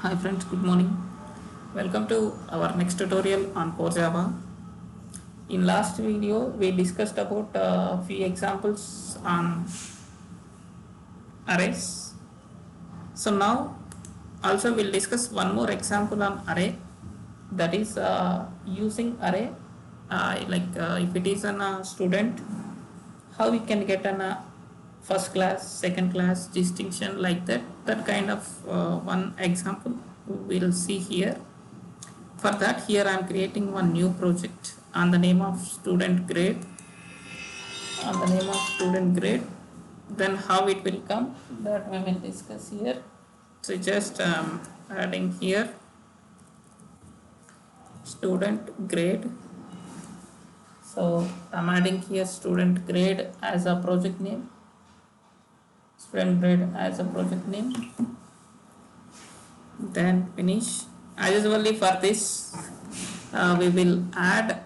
Hi friends, good morning. Welcome to our next tutorial on Core Java. In last video, we discussed about a few examples on arrays. So now also we'll discuss one more example on array, that is using array if it is a student, how we can get an first class, second class distinction, like that kind of one example we'll see here. For that, here I am creating one new project on the name of student grade. Then how it will come, that we will discuss here. So just adding here student grade. So I'm adding here student grade as a project name. Student grade as a project name. Then finish. As usually for this, we will add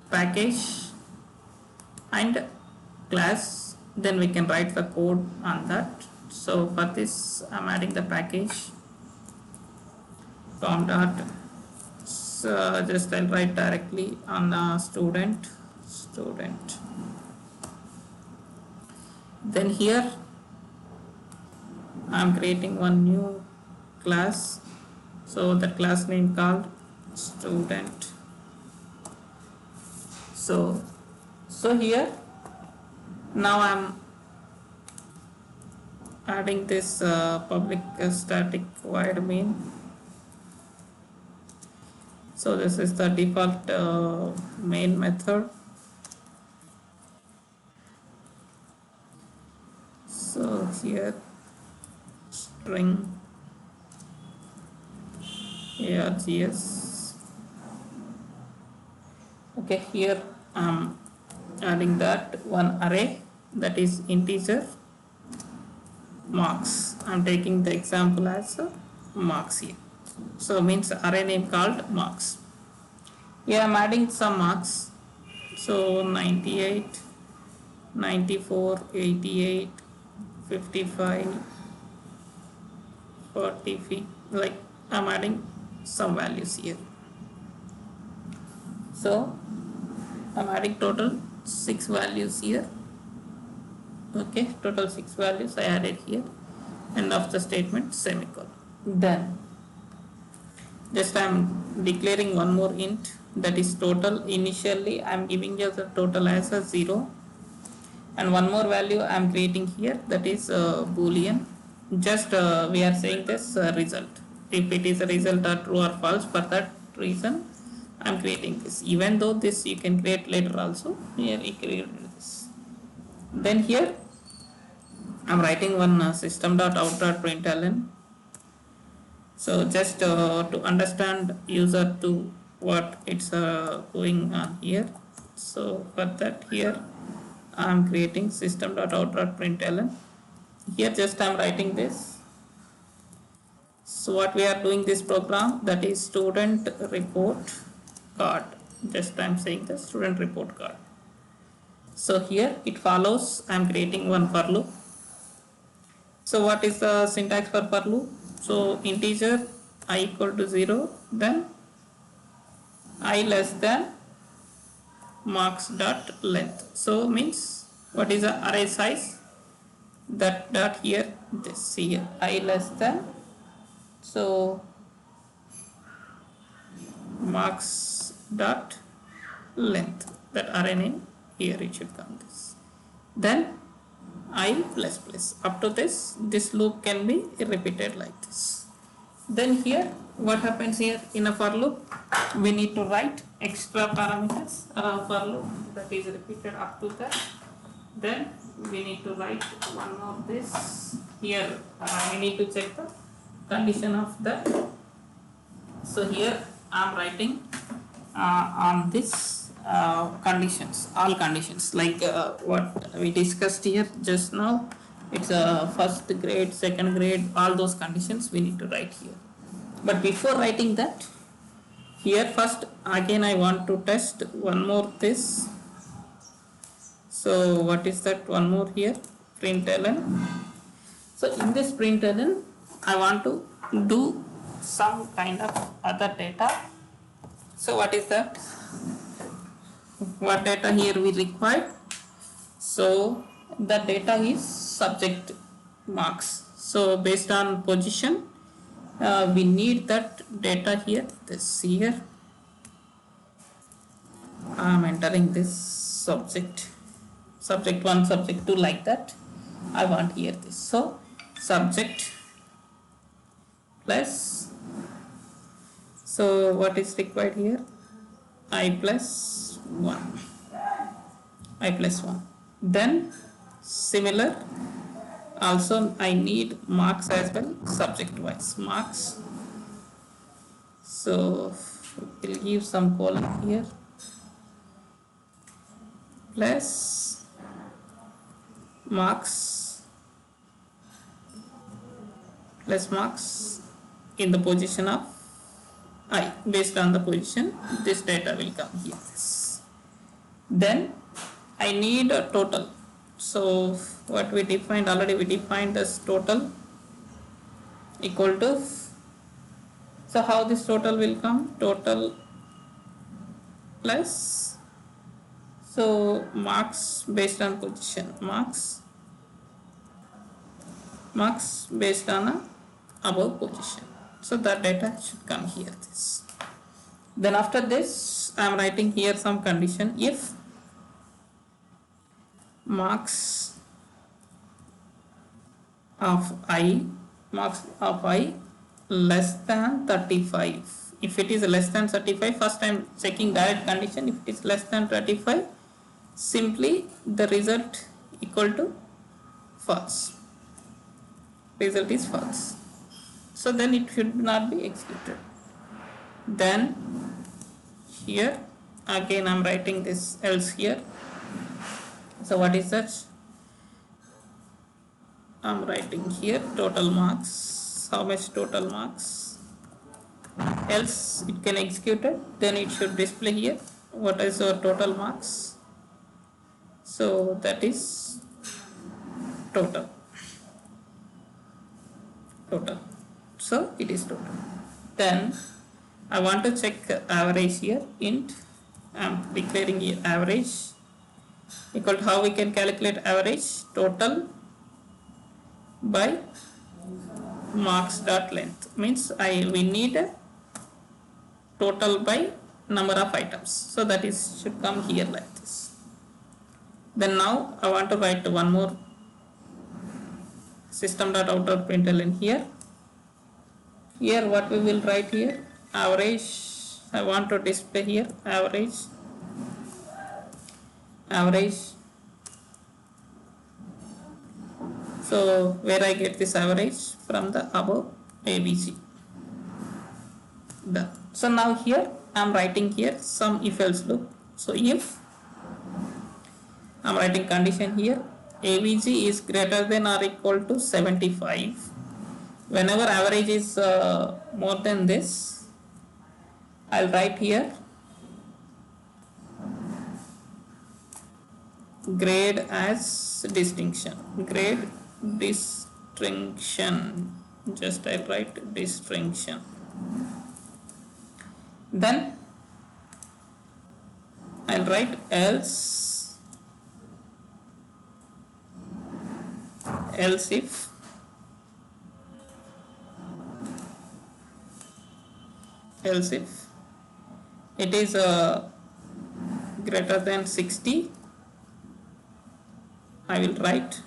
package and class. Then we can write the code on that. So for this, I'm adding the package com dot. So just I'll write directly on the student. Then here I'm creating one new class. So the class name called student. So here now I'm adding this public static void main. So this is the default main method. So here string args. Okay, here I'm adding that one array, that is integer marks. I'm taking the example as marks here. So means array name called marks. Here I'm adding some marks. So 98, 94, 88, 55, 40 feet, like I'm adding some values here. So I'm adding total 6 values here. Okay, total 6 values I added here. End of the statement, semicolon. Then just I'm declaring one more int, that is total. Initially I'm giving you the total as a 0, and one more value I'm creating here, that is boolean. Just we are saying this result, if it is a result or true or false. For that reason I'm creating this, even though this you can create later also. Here we created this. Then here I'm writing one system.out.println. So just to understand user to what it's going on here. So for that, here I'm creating system.out.println. Here just I'm writing this. So what we are doing this program, that is student report card. Just I'm saying the student report card. So here it follows, I'm creating one for loop. So what is the syntax for loop? So integer I equal to 0, then I less than marks dot length. So means what is the array size? That dot here, this here, I less than, so marks dot length, that array name, here it should come this. Then I plus plus, up to this loop can be repeated like this. Then here what happens here, in a for loop we need to write extra parameters for loop, that is repeated up to that. Then we need to write one more this here, we need to check the condition of that. So here I am writing on this conditions, all conditions, like what we discussed here just now. It's a first grade, second grade, all those conditions we need to write here. But before writing that, here first again I want to test one more this. So what is that one more here, println So in this println, I want to do some kind of other data. So what is that? What data here we require? So the data is subject marks. So based on position, we need that data here. This here, I am entering this subject 1, subject 2, like that. I want here this. So subject plus, so what is required here? I plus 1. Then similar, also I need marks as well, subject wise marks. So we'll give some column here, plus marks in the position of I. Based on the position, this data will come here. Then I need a total. So what we defined already, we defined this total equal to, so how this total will come? Total plus, so marks based on position, marks based on a above position. So that data should come here, this. Then after this, I am writing here some condition. If marks of I less than 35, if it is less than 35, first I am checking direct condition. If it is less than 35, simply the result equal to false, result is false. So then it should not be executed. Then here again I am writing this else here. So what is that? I am writing here total marks. How much total marks? Else it can execute it. Then it should display here what is our total marks. So that is total. So it is total. Then I want to check average here. Int, I am declaring here average equal to, how we can calculate average? Total by marks dot length, means we need a total by number of items. So that is should come here like this. Then now I want to write one more system.out.println here. Here what we will write here? Average. I want to display here average. So where I get this average? From the above ABG. Done. So now here I am writing here some if else loop. So if I am writing condition here, AVG is greater than or equal to 75. Whenever average is more than this, I'll write here grade as distinction. Just I'll write distinction. Then I'll write else if it is greater than 60, I will write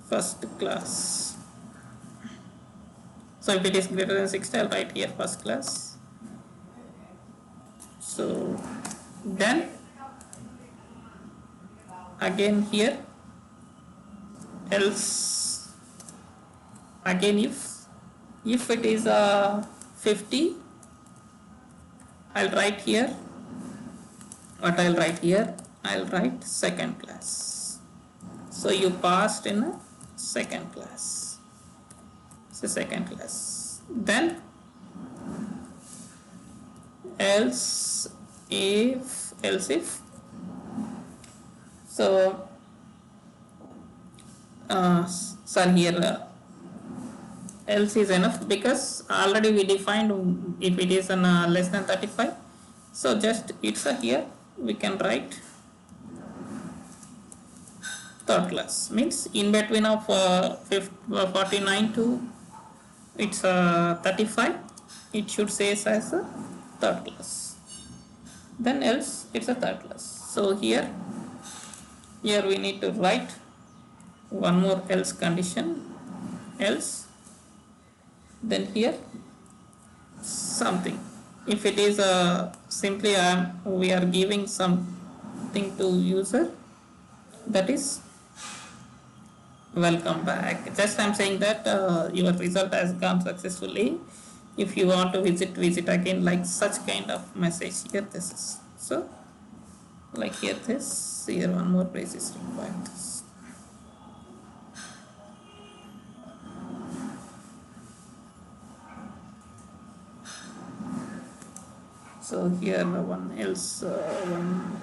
first class. So if it is greater than 60, I'll write here first class. So then again here else, again if it is 50, I'll write here what I'll write here. I'll write second class. So you passed in a second class. So second class. Then else if, so sorry, here else is enough, because already we defined if it is an less than 35. So just it's a here we can write third class, means in between of 49 to it's 35, it should say as a third class, then else it's a third class. So here we need to write one more else condition, else, then here something. If it is simply we are giving something to user, that is welcome back. Just I'm saying that your result has gone successfully. If you want to visit again, like such kind of message here. This is so like here, this here one more phrase is required. So here one else one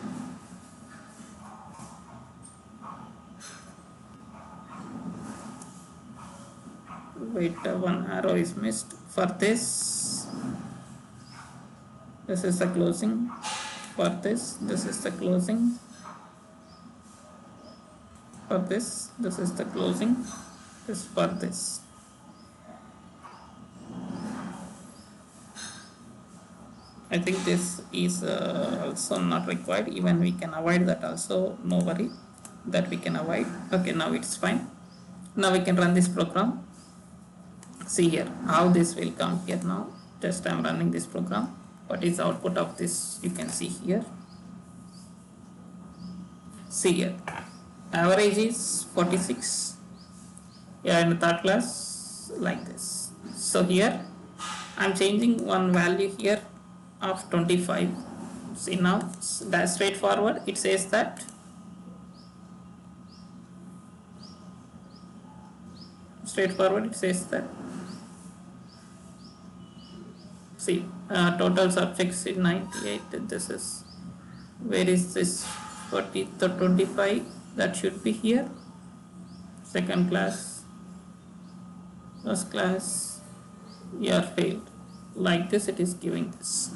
wait, one arrow is missed. For this is the closing. For this is the closing. For this is the closing. This for this. I think this is also not required. Even we can avoid that also. No worry, that we can avoid. Okay, now it's fine. Now we can run this program. See here how this will come here now. Just I'm running this program. What is the output of this? You can see here. See here. Average is 46. Yeah, in the third class like this. So here I'm changing one value here of 25. See now that's straightforward. It says that it says that see total subjects is 98. This is where is this 40 to 25, that should be here. Second class, first class, you are failed. Like this it is giving this.